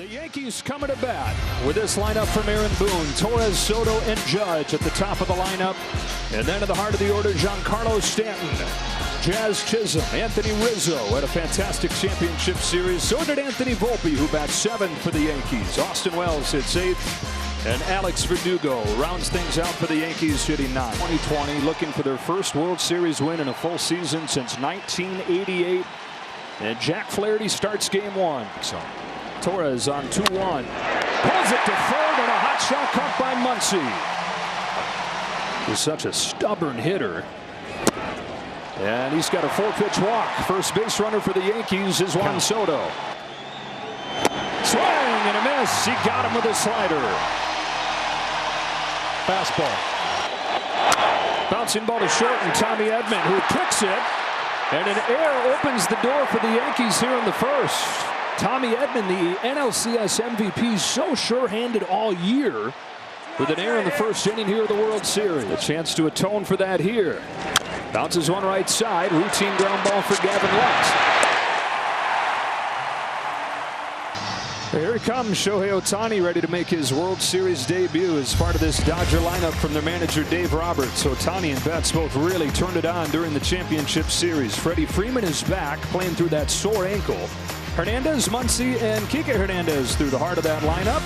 The Yankees coming to bat with this lineup from Aaron Boone, Torres, Soto, and Judge at the top of the lineup. And then to the heart of the order, Giancarlo Stanton, Jazz Chisholm, Anthony Rizzo had a fantastic championship series. So did Anthony Volpe, who bats 7th for the Yankees. Austin Wells hits 8th, and Alex Verdugo rounds things out for the Yankees, hitting 9. 2020, looking for their first World Series win in a full season since 1988. And Jack Flaherty starts game 1. Torres on 2-1. Pulls it to third, and a hot shot caught by Muncy. He's such a stubborn hitter. And he's got a 4-pitch walk. First base runner for the Yankees is Juan Soto. Swing and a miss. He got him with a slider. Fastball. Bouncing ball to short, and Tommy Edman, who kicks it. And an error opens the door for the Yankees here in the first. Tommy Edman, the NLCS MVP, so sure-handed all year with an error in the first inning here of the World Series. A chance to atone for that here. Bounces one right side. Routine ground ball for Gavin Lux. Here he comes, Shohei Ohtani, ready to make his World Series debut as part of this Dodger lineup from their manager Dave Roberts. Ohtani and Betts both really turned it on during the championship series. Freddie Freeman is back, playing through that sore ankle. Hernandez, Muncy, and Kike Hernandez through the heart of that lineup.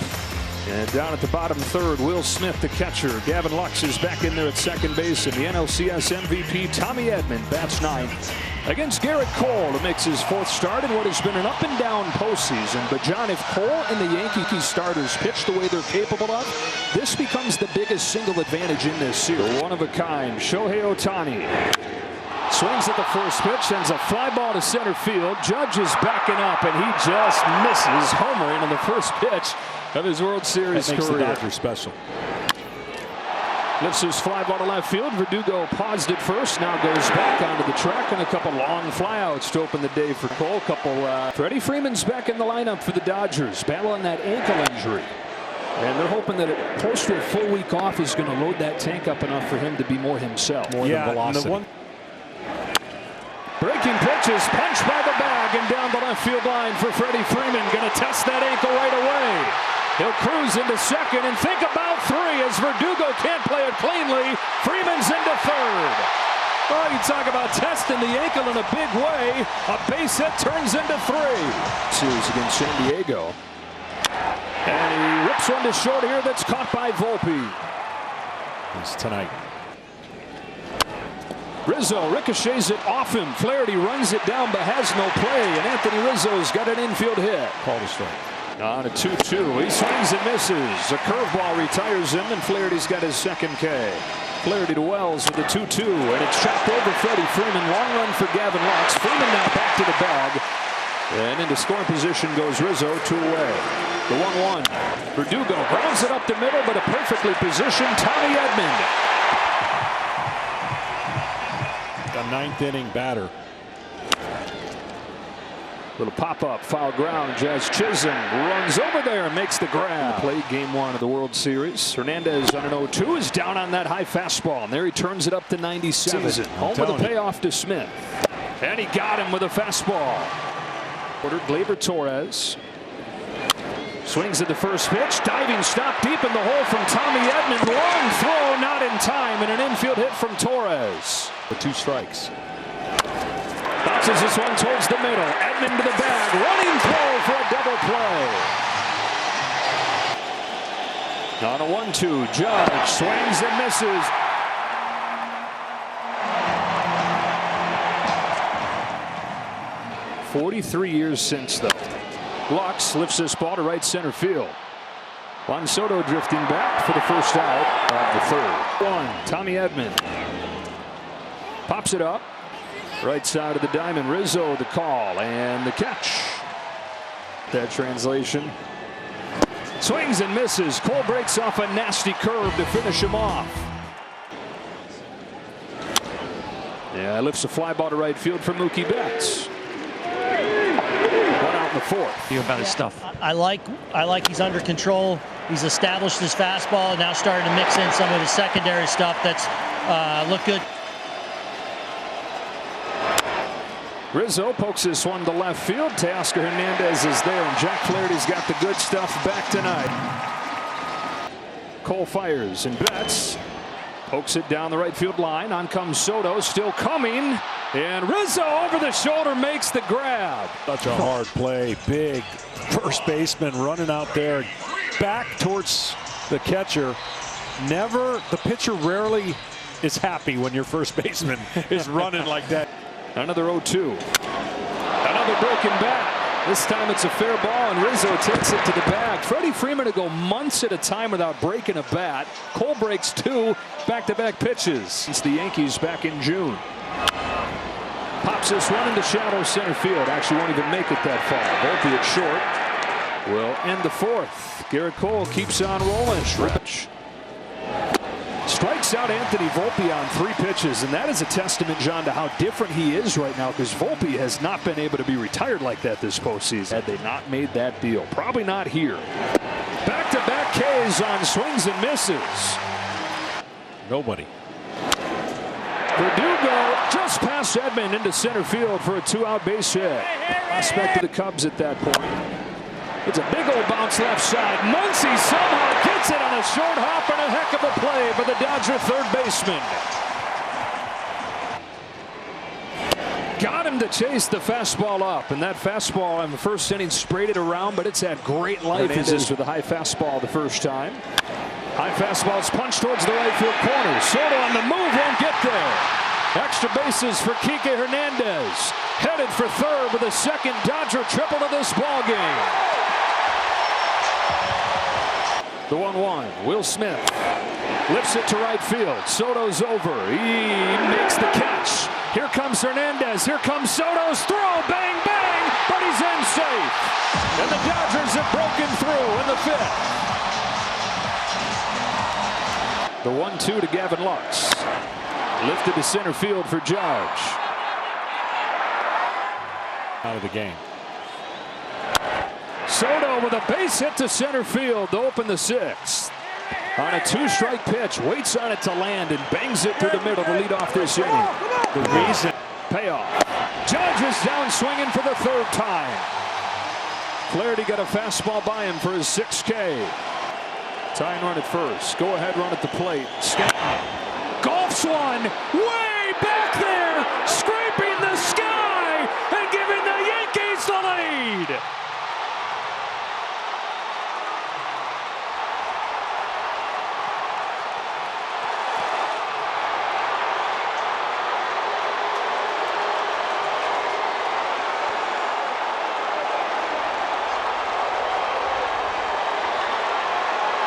And down at the bottom third, Will Smith, the catcher. Gavin Lux is back in there at second base, and the NLCS MVP Tommy Edman bats 9th against Garrett Cole, who makes his 4th start in what has been an up-and-down postseason. But John, if Cole and the Yankee starters pitch the way they're capable of, this becomes the biggest single advantage in this series. One of a kind, Shohei Ohtani. Swings at the first pitch, sends a fly ball to center field. Judge is backing up, and he just misses, homering on the first pitch of his World Series career. That makes the Dodgers special. Lifts his fly ball to left field. Verdugo paused at first, now goes back onto the track, and a couple long flyouts to open the day for Cole. Freddie Freeman's back in the lineup for the Dodgers, battling that ankle injury. And they're hoping that close to a full week off is going to load that tank up enough for him to be more himself. More than velocity. Breaking pitch is punched by the bag and down the left field line for Freddie Freeman. Going to test that ankle right away. He'll cruise into second and think about 3 as Verdugo can't play it cleanly. Freeman's into third. Oh, you talk about testing the ankle in a big way. A base hit turns into 3. Series against San Diego. And he rips one to short here that's caught by Volpe. It's tonight. Rizzo ricochets it off him. Flaherty runs it down but has no play. And Anthony Rizzo's got an infield hit. Called a strike. On a 2-2. He swings and misses. A curveball retires him, and Flaherty's got his 2nd K. Flaherty to Wells with a 2-2. And it's chopped over Freddie Freeman. Long run for Gavin Lux. Freeman now back to the bag. And into scoring position goes Rizzo, 2 away. The 1-1. Verdugo grounds it up the middle, but a perfectly positioned Tommy Edman. A 9th inning batter. Little pop-up, foul ground. Jazz Chisholm runs over there and makes the grab. Played game 1 of the World Series. Hernandez on an 0-2 is down on that high fastball. And there he turns it up to 97. Home with a payoff to Smith. And he got him with a fastball. Ordered Gleyber Torres. Swings at the first pitch. Diving stop deep in the hole from Tommy Edman. Long throw, not in time, and an infield hit from Torres. The 2 strikes. Bounces this one towards the middle. Edman to the bag. Running throw for a double play. On a 1-2. Judge swings and misses. "43 years since, though. Lux lifts this ball to right center field. Juan Soto drifting back for the first out of the 3rd. 1. Tommy Edman. Pops it up. Right side of the diamond. Rizzo the call and the catch. That translation. Swings and misses. Cole breaks off a nasty curve to finish him off. Yeah, lifts a fly ball to right field for Mookie Betts. 1 out in the 4th. Feel about his stuff. I like he's under control. He's established his fastball and now starting to mix in some of his secondary stuff that's looked good. Rizzo pokes this one to left field. Teoscar Hernandez is there, and Jack Flaherty's got the good stuff back tonight. Cole fires, and Betts pokes it down the right field line. On comes Soto, still coming, and Rizzo over the shoulder makes the grab. Such a hard play. Big first baseman running out there, back towards the catcher. The pitcher rarely is happy when your first baseman is running like that. Another 0-2. Another broken bat. This time it's a fair ball, and Rizzo takes it to the bag. Freddie Freeman to go months at a time without breaking a bat. Cole breaks 2 back-to-back pitches since the Yankees back in June. Pops this one into shallow center field. Actually won't even make it that far. Volpe at short will end the 4th. Garrett Cole keeps on rolling. Rich strikes out Anthony Volpe on 3 pitches, and that is a testament, John, to how different he is right now, because Volpe has not been able to be retired like that this postseason. Had they not made that deal, probably not here. Back-to-back Ks on swings and misses. Nobody. Verdugo just past Edman into center field for a 2-out base hit. Prospect of the Cubs at that point. It's a big old bounce left side. Muncy somehow gets it on a short hop, and a heck of a play by the Dodger third baseman. Got him to chase the fastball up, and that fastball in the first inning sprayed it around, but it's had great life. Hernandez with a high fastball the first time. High fastball is punched towards the right field corner. Soto on the move, won't get there. Extra bases for Kike Hernandez. Headed for third with a second Dodger triple to this ball game. The 1-1. Will Smith lifts it to right field. Soto's over. He makes the catch. Here comes Hernandez. Here comes Soto's throw. Bang, bang. But he's in safe. And the Dodgers have broken through in the 5th. The 1-2 to Gavin Lux. Lifted to center field for Judge. Out of the game. Soto with a base hit to center field to open the 6th. On a 2-strike pitch, waits on it to land and bangs it through the middle to lead off this inning. The reason payoff. Judge is down swinging for the 3rd time. Flaherty got a fastball by him for his 6th K. Tying run at first. Go ahead run at the plate. Stanton golfs one way back there, scraping the sky and giving the Yankees the lead.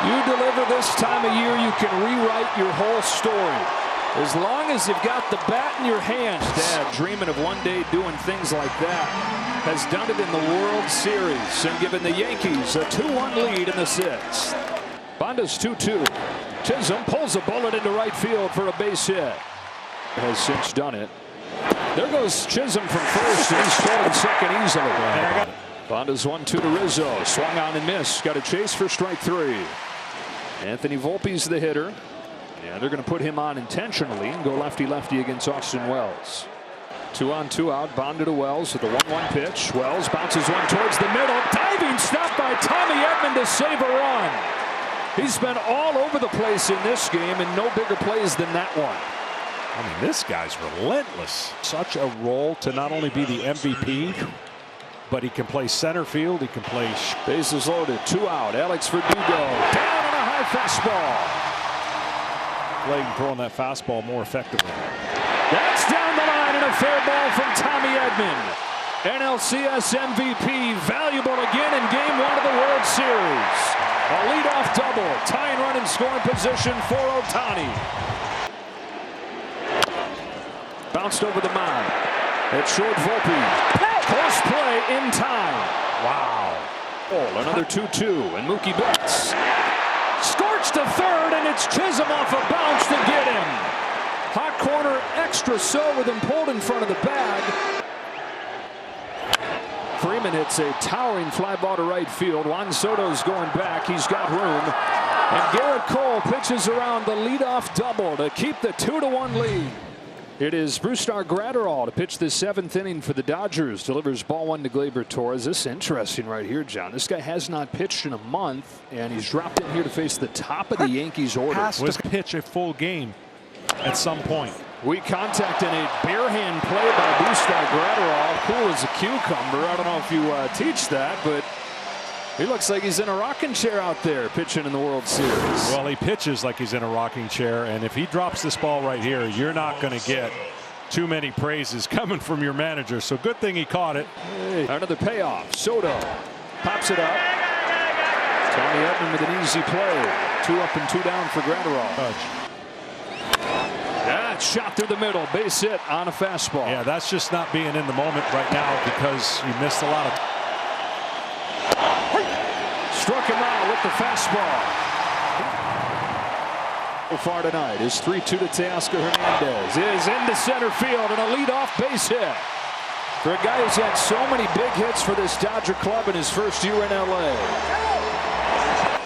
You deliver this time of year, you can rewrite your whole story. As long as you've got the bat in your hands. Dad, dreaming of one day doing things like that, has done it in the World Series and given the Yankees a 2-1 lead in the 6th. Bonda's 2-2. Chisholm pulls a bullet into right field for a base hit. Has since done it. There goes Chisholm from first, and he's stolen second easily. Bonda's 1-2 to Rizzo. Swung on and missed. Got a chase for strike 3. Anthony Volpe's the hitter. Yeah, they're going to put him on intentionally and go lefty-lefty against Austin Wells. 2 on, 2 out. Bonda to Wells with the 1-1 pitch. Wells bounces one towards the middle. Diving stop by Tommy Edman to save a run. He's been all over the place in this game, and no bigger plays than that one. I mean, this guy's relentless. Such a role to not only be the MVP, but he can play center field. He can play. Bases loaded. 2 out. Alex Verdugo down on a high fastball. Playing throwing that fastball more effectively. That's down the line, and a fair ball from Tommy Edman. NLCS MVP, valuable again in Game 1 of the World Series. A leadoff double, tying run in scoring position for Ohtani. Bounced over the mound. At short, Volpe. Close play in time. Wow. Oh, another 2-2, and Mookie Betts. Scorched to third, and it's Chisholm off a bounce to get him. Hot corner, extra so with him pulled in front of the bag. Freeman hits a towering fly ball to right field. Juan Soto's going back. He's got room. And Garrett Cole pitches around the leadoff double to keep the 2-1 lead. It is Brusdar Graterol to pitch the 7th inning for the Dodgers. Delivers ball 1 to Gleyber Torres. This is interesting right here, John. This guy has not pitched in a month, and he's dropped in here to face the top of the Yankees order. Has to pitch a full game at some point. We contacted a bare hand play by Brusdar Graterol. Cool as a cucumber. I don't know if you teach that, but he looks like he's in a rocking chair out there pitching in the World Series. Well, he pitches like he's in a rocking chair, and if he drops this ball right here, you're not going to get too many praises coming from your manager. So good thing he caught it. Hey, another payoff. Soto pops it up. Tommy Edman with an easy play. 2 up and 2 down for Graterol. That shot through the middle. Base hit on a fastball. Yeah, that's just not being in the moment right now because you missed a lot of. Struck him out with the fastball. So far tonight is 3-2 to Teoscar Hernandez. Is into center field and a leadoff base hit. For a guy who's had so many big hits for this Dodger club in his first year in LA.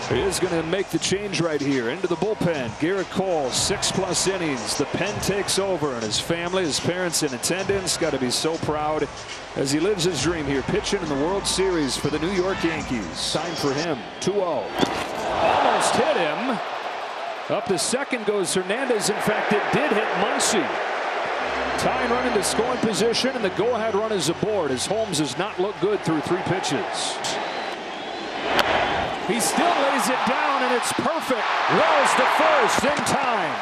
He is going to make the change right here into the bullpen. Garrett Cole, 6+ innings. The pen takes over, and his family, his parents in attendance, got to be so proud as he lives his dream here, pitching in the World Series for the New York Yankees. Time for him. 2-0. Almost hit him. Up to second goes Hernandez. In fact, it did hit Muncy. Tying run into scoring position, and the go-ahead run is aboard as Holmes has not looked good through 3 pitches. He still lays it down, and it's perfect. Wells to first in time.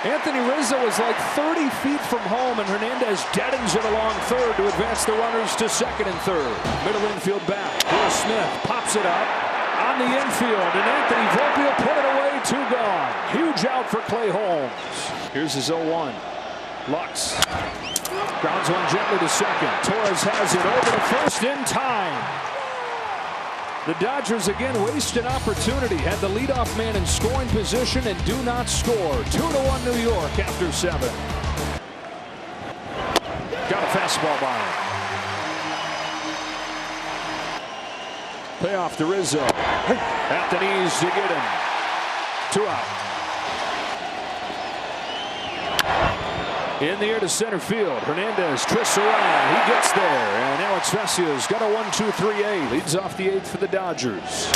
Anthony Rizzo is like 30 feet from home, and Hernandez deadens it along third to advance the runners to second and third. Middle infield back. Will Smith pops it up on the infield, and Anthony Volpe will put it away. 2 gone. Huge out for Clay Holmes. Here's his 0-1. Lux grounds one gently to second. Torres has it over to first in time. The Dodgers again waste an opportunity. Had the leadoff man in scoring position and do not score. 2-1 New York after 7. Got a fastball by him. Payoff to Rizzo. At the knees to get him. 2 out. In the air to center field. Hernandez twists around. He gets there. And Alex Vecia's got a 1-2-3-A. Leads off the 8th for the Dodgers.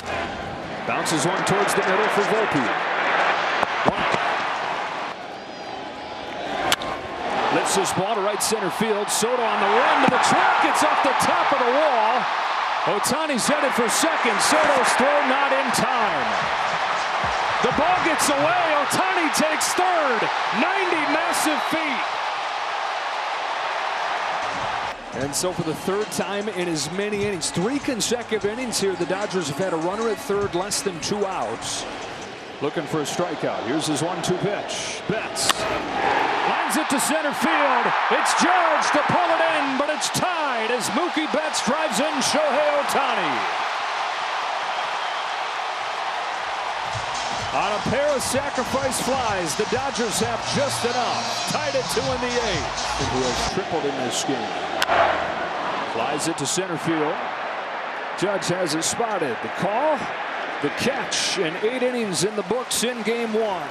Bounces one towards the middle for Volpe. Lifts this ball to right center field. Soto on the run to the track. It's off the top of the wall. Ohtani's headed for second. Soto's throw not in time. The ball gets away. Ohtani takes third. 90 massive feet. And so for the 3rd time in as many innings, 3 consecutive innings here, the Dodgers have had a runner at third, less than 2 outs. Looking for a strikeout. Here's his 1-2 pitch. Betts lines it to center field. It's Judge to pull it in, but it's tied as Mookie Betts drives in Shohei Ohtani. On a pair of sacrifice flies, the Dodgers have just enough. Tied at 2 in the 8th. Who has tripled in this game. Flies it to center field. Judge has it spotted. The call, the catch, and 8 innings in the books in game 1.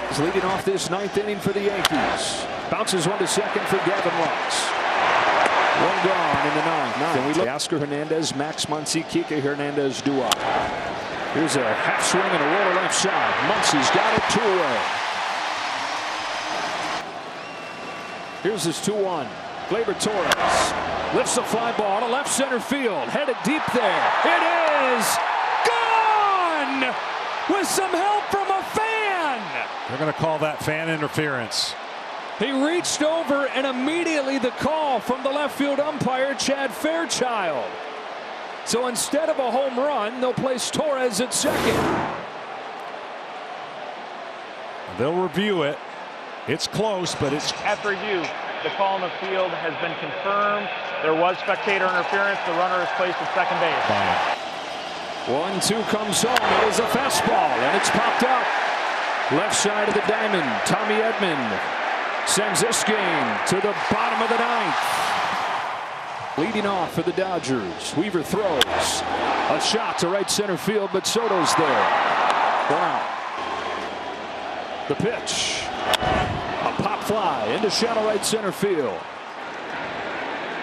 He's leading off this 9th inning for the Yankees. Bounces one to second for Gavin Lux. 1 gone in the 9th. Can we look? Teoscar Hernandez, Max Muncy, Kike Hernandez duo. Here's a half swing and a roller left side. Muncy's got it 2 away. Here's his 2-1. Gleyber Torres lifts the fly ball to left center field. Headed deep there. It is gone with some help from a fan. They're going to call that fan interference. He reached over and immediately the call from the left field umpire, Chad Fairchild. So instead of a home run, they'll place Torres at second. They'll review it. It's close, but it's at review. The call in the field has been confirmed. There was spectator interference. The runner is placed at second base. 1-2 comes home. It is a fastball, and it's popped up. Left side of the diamond. Tommy Edman sends this game to the bottom of the 9th. Leading off for the Dodgers. Weaver throws. A shot to right center field, but Soto's there. 1 out. The pitch. A pop fly into shallow right center field.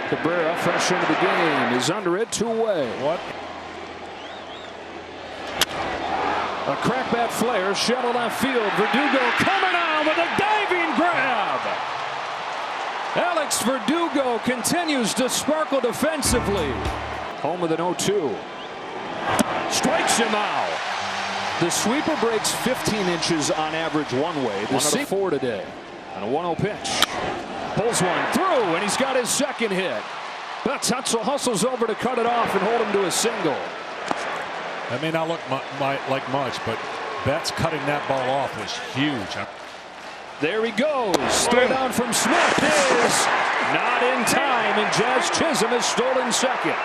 Cabrera, fresh into the game, is under it, 2 away. What? A crackbat flare, shallow left field. Verdugo coming on with a diving grab. Alex Verdugo continues to sparkle defensively. Home with an 0-2. Strikes him out. The sweeper breaks 15 inches on average one way. The 1-4 today. And a 1-0 pitch. Pulls one through, and he's got his second hit. But Tutzel hustles over to cut it off and hold him to a single. That may not look like much, but Betts cutting that ball off was huge. There he goes. Throw down from Smith is not in time, and Jazz Chisholm has stolen second.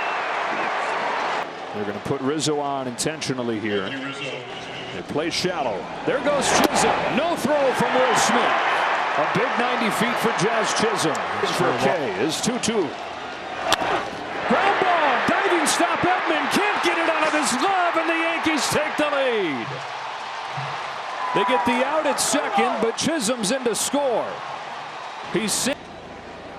They're going to put Rizzo on intentionally here. They play shallow. There goes Chisholm. No throw from Will Smith. A big 90 feet for Jazz Chisholm. For a K is 2-2. Ground ball. Diving stop. Edman can't get it out of his glove, and the Yankees take the lead. They get the out at second, but Chisholm's in to score. He's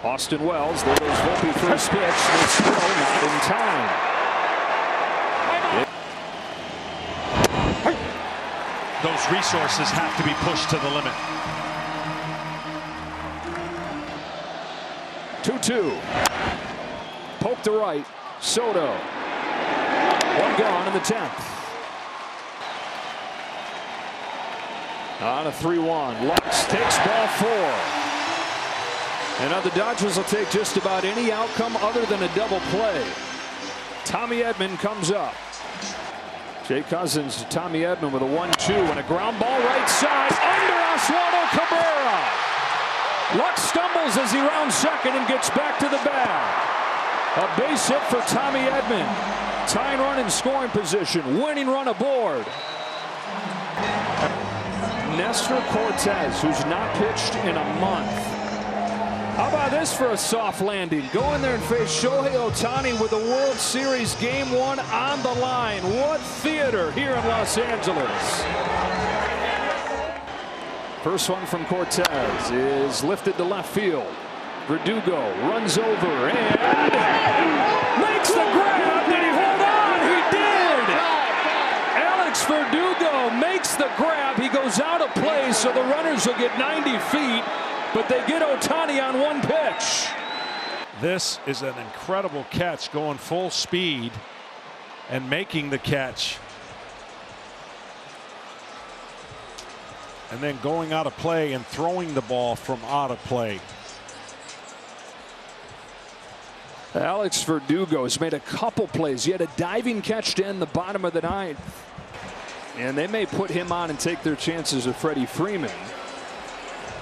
Austin Wells. There goes Volpe for his pitch. They're still not in time. Those resources have to be pushed to the limit. 2-2. Poke to right. Soto. One gone in the 10th. On a 3-1. Lux takes ball 4. And now the Dodgers will take just about any outcome other than a double play. Tommy Edman comes up. Jay Cousins to Tommy Edman with a 1-2 and a ground ball right side under Oswaldo Cabrera. Lux stumbles as he rounds second and gets back to the bag. A base hit for Tommy Edman. Tying run in scoring position. Winning run aboard. Nestor Cortez, who's not pitched in a month. How about this for a soft landing? Go in there and face Shohei Ohtani with the World Series Game 1 on the line. What theater here in Los Angeles. First one from Cortez is lifted to left field. Verdugo runs over and makes the grab. Did he hold on? He did. Alex Verdugo makes the grab. He goes out of play, so the runners will get 90 feet. But they get Ohtani on one pitch. This is an incredible catch, going full speed and making the catch. And then going out of play and throwing the ball from out of play. Alex Verdugo has made a couple plays. He had a diving catch to end the bottom of the 9th. And they may put him on and take their chances with Freddie Freeman.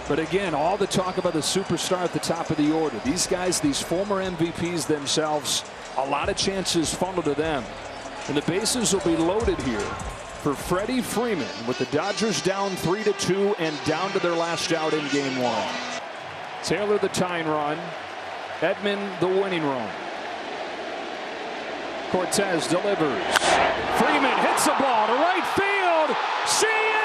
But again, all the talk about the superstar at the top of the order. These guys, these former MVPs themselves, a lot of chances funneled to them. And the bases will be loaded here for Freddie Freeman with the Dodgers down 3-2 and down to their last out in Game 1. Taylor the tying run. Edman the winning run. Cortez delivers. Freeman hits the ball to right field. See it!